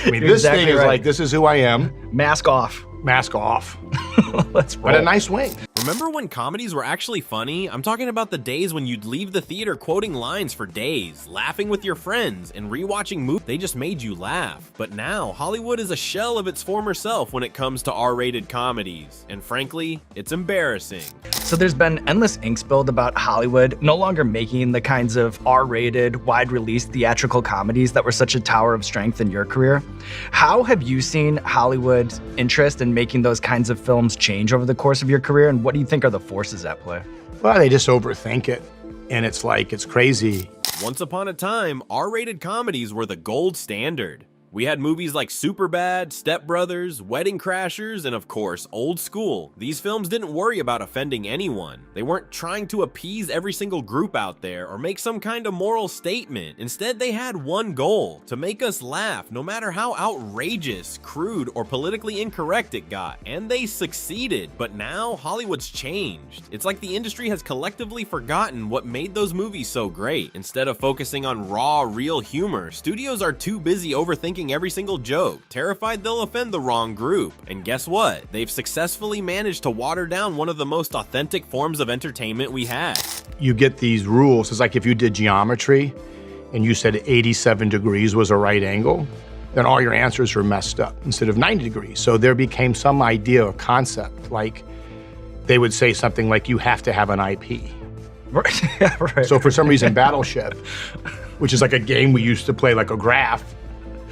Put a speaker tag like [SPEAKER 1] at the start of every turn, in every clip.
[SPEAKER 1] I mean,
[SPEAKER 2] You're
[SPEAKER 1] this
[SPEAKER 2] exactly
[SPEAKER 1] thing is
[SPEAKER 2] right.
[SPEAKER 1] like, this is who I am.
[SPEAKER 2] Mask off.
[SPEAKER 1] Mask off.
[SPEAKER 2] Let's roll.
[SPEAKER 1] But a nice wing.
[SPEAKER 3] Remember when comedies were actually funny? I'm talking about the days when you'd leave the theater quoting lines for days, laughing with your friends, and rewatching movies. They just made you laugh. But now, Hollywood is a shell of its former self when it comes to R-rated comedies. And frankly, it's embarrassing.
[SPEAKER 2] So there's been endless ink spilled about Hollywood no longer making the kinds of R-rated, wide-release theatrical comedies that were such a tower of strength in your career. How have you seen Hollywood's interest in making those kinds of films change over the course of your career, and what do you think are the forces at play?
[SPEAKER 1] Well, they just overthink it. And it's like, it's crazy.
[SPEAKER 3] Once upon a time, R-rated comedies were the gold standard. We had movies like Superbad, Step Brothers, Wedding Crashers, and of course, Old School. These films didn't worry about offending anyone. They weren't trying to appease every single group out there or make some kind of moral statement. Instead, they had one goal: to make us laugh, no matter how outrageous, crude, or politically incorrect it got. And they succeeded. But now, Hollywood's changed. It's like the industry has collectively forgotten what made those movies so great. Instead of focusing on raw, real humor, studios are too busy overthinking every single joke, terrified they'll offend the wrong group. And guess what? They've successfully managed to water down one of the most authentic forms of entertainment we had.
[SPEAKER 1] You get these rules. It's like if you did geometry and you said 87 degrees was a right angle, then all your answers were messed up instead of 90 degrees. So there became some idea or concept, like they would say something like, you have to have an IP.
[SPEAKER 2] Right. Yeah, right.
[SPEAKER 1] So for some reason, Battleship, which is like a game we used to play like a graph,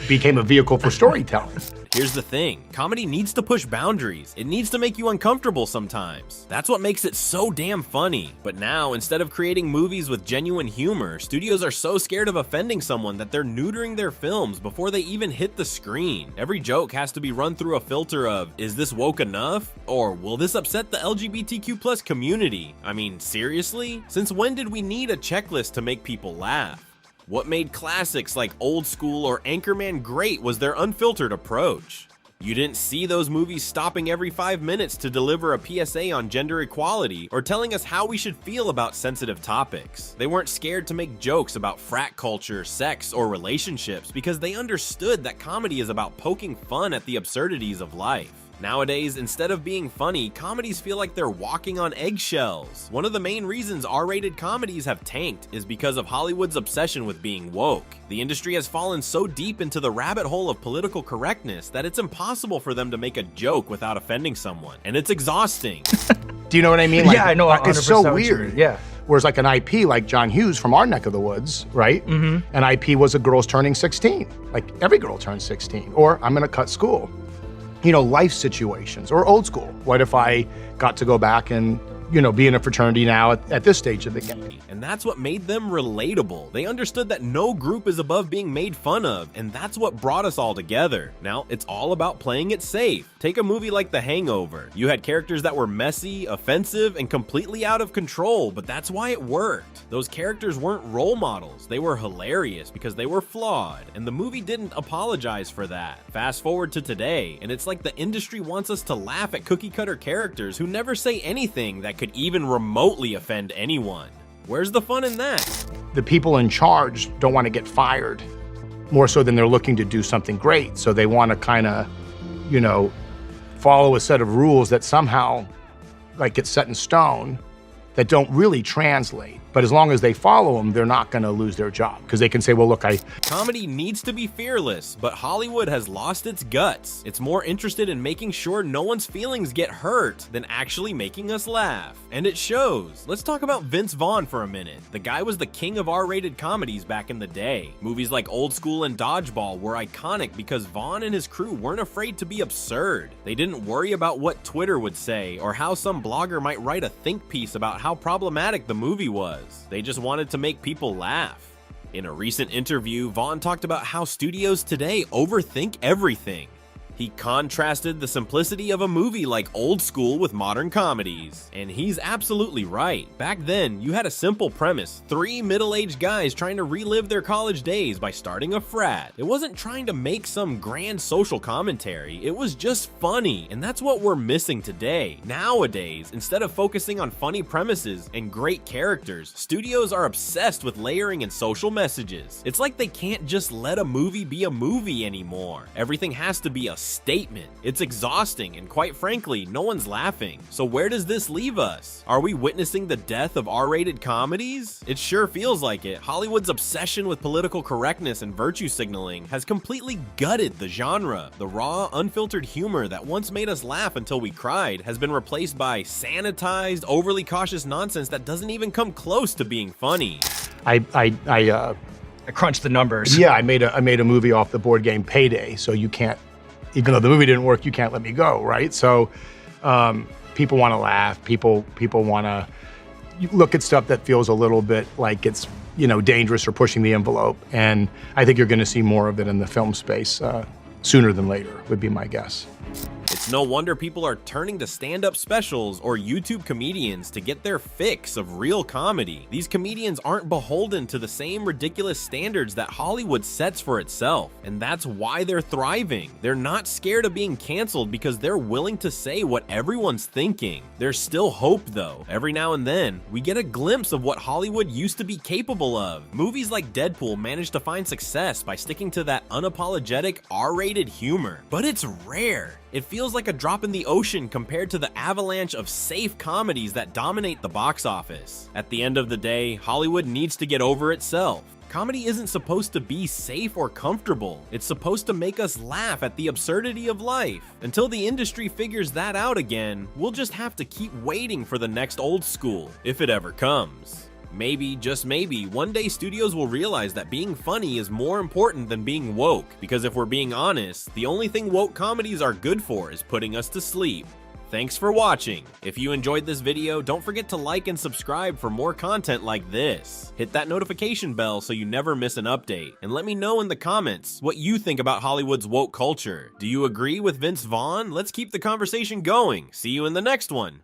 [SPEAKER 1] became a vehicle for storytelling.
[SPEAKER 3] Here's the thing, comedy needs to push boundaries. It needs to make you uncomfortable sometimes. That's what makes it so damn funny. But now, instead of creating movies with genuine humor, studios are so scared of offending someone that they're neutering their films before they even hit the screen. Every joke has to be run through a filter of, is this woke enough? Or will this upset the LGBTQ+ community? I mean, seriously? Since when did we need a checklist to make people laugh? What made classics like Old School or Anchorman great was their unfiltered approach. You didn't see those movies stopping every 5 minutes to deliver a PSA on gender equality or telling us how we should feel about sensitive topics. They weren't scared to make jokes about frat culture, sex, or relationships because they understood that comedy is about poking fun at the absurdities of life. Nowadays, instead of being funny, comedies feel like they're walking on eggshells. One of the main reasons R-rated comedies have tanked is because of Hollywood's obsession with being woke. The industry has fallen so deep into the rabbit hole of political correctness that it's impossible for them to make a joke without offending someone, and it's exhausting.
[SPEAKER 1] Do you know what I mean? Like,
[SPEAKER 2] yeah, I know.
[SPEAKER 1] It's so
[SPEAKER 2] 100% what you
[SPEAKER 1] weird.
[SPEAKER 2] mean. Yeah.
[SPEAKER 1] Whereas like an IP like John Hughes from our neck of the woods, right? An IP was a girl's turning 16. Like every girl turns 16. Or I'm gonna cut school. You know, life situations. Or Old School. What if I got to go back and, you know, be in a fraternity now at this stage of the game?
[SPEAKER 3] And that's what made them relatable. They understood that no group is above being made fun of, and that's what brought us all together. Now, it's all about playing it safe. Take a movie like The Hangover. You had characters that were messy, offensive, and completely out of control, but that's why it worked. Those characters weren't role models. They were hilarious because they were flawed, and the movie didn't apologize for that. Fast forward to today, and it's like the industry wants us to laugh at cookie-cutter characters who never say anything that could even remotely offend anyone. Where's the fun in that?
[SPEAKER 1] The people in charge don't want to get fired more so than they're looking to do something great. So they want to kind of, you know, follow a set of rules that somehow like get set in stone that don't really translate. But as long as they follow them, they're not going to lose their job because they can say, well, look,
[SPEAKER 3] Comedy needs to be fearless, but Hollywood has lost its guts. It's more interested in making sure no one's feelings get hurt than actually making us laugh. And it shows. Let's talk about Vince Vaughn for a minute. The guy was the king of R-rated comedies back in the day. Movies like Old School and Dodgeball were iconic because Vaughn and his crew weren't afraid to be absurd. They didn't worry about what Twitter would say or how some blogger might write a think piece about how problematic the movie was. They just wanted to make people laugh. In a recent interview, Vaughn talked about how studios today overthink everything. He contrasted the simplicity of a movie like Old School with modern comedies. And he's absolutely right. Back then, you had a simple premise: 3 middle-aged guys trying to relive their college days by starting a frat. It wasn't trying to make some grand social commentary, it was just funny, and that's what we're missing today. Nowadays, instead of focusing on funny premises and great characters, studios are obsessed with layering and social messages. It's like they can't just let a movie be a movie anymore. Everything has to be a statement. It's exhausting, and quite frankly, no one's laughing. So where does this leave us? Are we witnessing the death of R-rated comedies? It sure feels like it. Hollywood's obsession with political correctness and virtue signaling has completely gutted the genre. The raw, unfiltered humor that once made us laugh until we cried has been replaced by sanitized, overly cautious nonsense that doesn't even come close to being funny.
[SPEAKER 2] I crunched the numbers.
[SPEAKER 1] Yeah, I made a movie off the board game Payday, so you can't, even though the movie didn't work, you can't let me go, right? So people want to laugh. People want to look at stuff that feels a little bit like it's, you know, dangerous or pushing the envelope. And I think you're going to see more of it in the film space sooner than later, would be my guess.
[SPEAKER 3] It's no wonder people are turning to stand-up specials or YouTube comedians to get their fix of real comedy. These comedians aren't beholden to the same ridiculous standards that Hollywood sets for itself, and that's why they're thriving. They're not scared of being canceled because they're willing to say what everyone's thinking. There's still hope though. Every now and then, we get a glimpse of what Hollywood used to be capable of. Movies like Deadpool managed to find success by sticking to that unapologetic R-rated humor, but it's rare. It feels like a drop in the ocean compared to the avalanche of safe comedies that dominate the box office. At the end of the day, Hollywood needs to get over itself. Comedy isn't supposed to be safe or comfortable. It's supposed to make us laugh at the absurdity of life. Until the industry figures that out again, we'll just have to keep waiting for the next Old School, if it ever comes. Maybe, just maybe, one day studios will realize that being funny is more important than being woke, because if we're being honest, the only thing woke comedies are good for is putting us to sleep. Thanks for watching. If you enjoyed this video, don't forget to like and subscribe for more content like this. Hit that notification bell so you never miss an update, and let me know in the comments what you think about Hollywood's woke culture. Do you agree with Vince Vaughn? Let's keep the conversation going. See you in the next one.